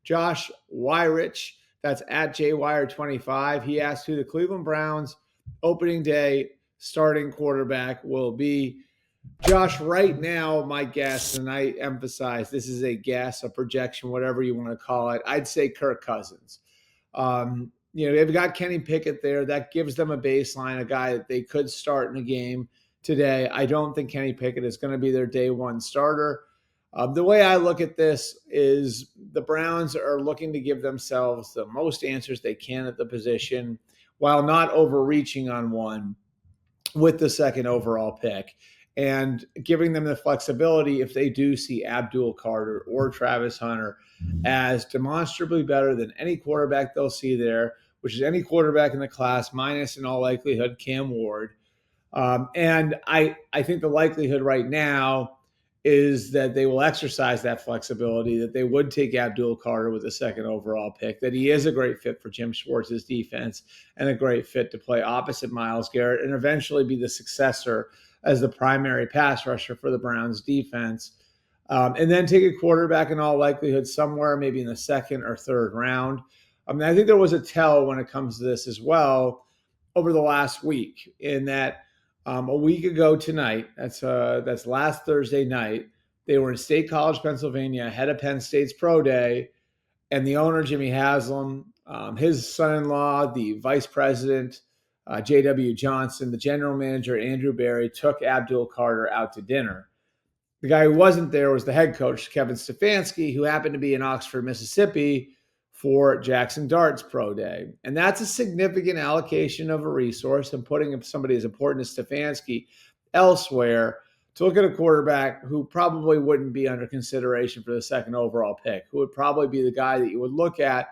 Josh Wyrich, that's at JWire25. He asked who the Cleveland Browns opening day starting quarterback will be. Josh, right now, my guess, and I emphasize this is a guess, a projection, whatever you want to call it, I'd say Kirk Cousins. They've got Kenny Pickett there. That gives them a baseline, a guy that they could start in a game today. I don't think Kenny Pickett is going to be their day one starter. The way I look at this is the Browns are looking to give themselves the most answers they can at the position while not overreaching on one with the second overall pick, and giving them the flexibility if they do see Abdul Carter or Travis Hunter as demonstrably better than any quarterback they'll see there, which is any quarterback in the class minus, in all likelihood, Cam Ward. And I think the likelihood right now is that they will exercise that flexibility, that they would take Abdul Carter with the second overall pick, that he is a great fit for Jim Schwartz's defense and a great fit to play opposite Myles Garrett and eventually be the successor as the primary pass rusher for the Browns defense. And then take a quarterback in all likelihood somewhere maybe in the second or third round. I think there was a tell when it comes to this as well over the last week, in that a week ago tonight, that's last Thursday night, they were in State College, Pennsylvania, ahead of Penn State's pro day, and the owner, Jimmy Haslam, his son-in-law, the vice president, J.W. Johnson, the general manager, Andrew Berry, took Abdul Carter out to dinner. The guy who wasn't there was the head coach, Kevin Stefanski, who happened to be in Oxford, Mississippi, for Jackson Dart's pro day. And that's a significant allocation of a resource, and putting somebody as important as Stefanski elsewhere to look at a quarterback who probably wouldn't be under consideration for the second overall pick, who would probably be the guy that you would look at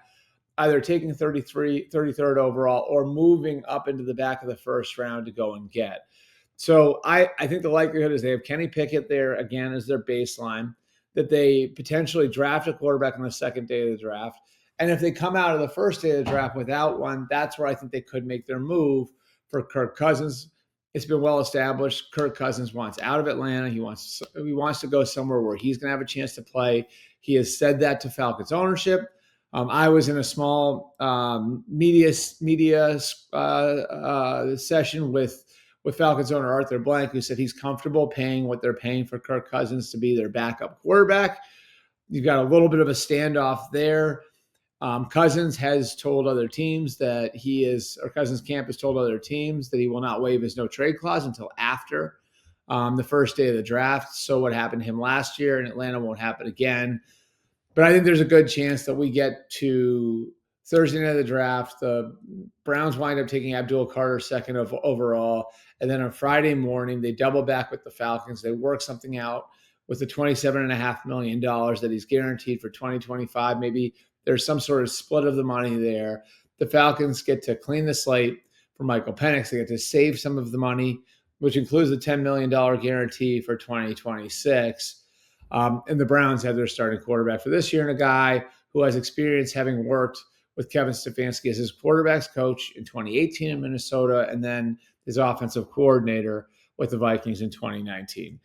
either taking 33rd overall or moving up into the back of the first round to go and get. So I think the likelihood is they have Kenny Pickett there again as their baseline, that they potentially draft a quarterback on the second day of the draft. And if they come out of the first day of the draft without one, that's where I think they could make their move for Kirk Cousins. It's been well established. Kirk Cousins wants out of Atlanta. He wants to go somewhere where he's going to have a chance to play. He has said that to Falcons ownership. I was in a small media session with Falcons owner Arthur Blank, who said he's comfortable paying what they're paying for Kirk Cousins to be their backup quarterback. You've got a little bit of a standoff there. Cousins has told other teams Cousins camp has told other teams that he will not waive his no trade clause until after the first day of the draft. So what happened to him last year in Atlanta won't happen again. But I think there's a good chance that we get to Thursday night of the draft. The Browns wind up taking Abdul Carter second overall. And then on Friday morning, they double back with the Falcons. They work something out with the $27.5 million that he's guaranteed for 2025. Maybe there's some sort of split of the money there. The Falcons get to clean the slate for Michael Penix. They get to save some of the money, which includes the $10 million guarantee for 2026. And the Browns have their starting quarterback for this year, and a guy who has experience having worked with Kevin Stefanski as his quarterback's coach in 2018 in Minnesota, and then his offensive coordinator with the Vikings in 2019.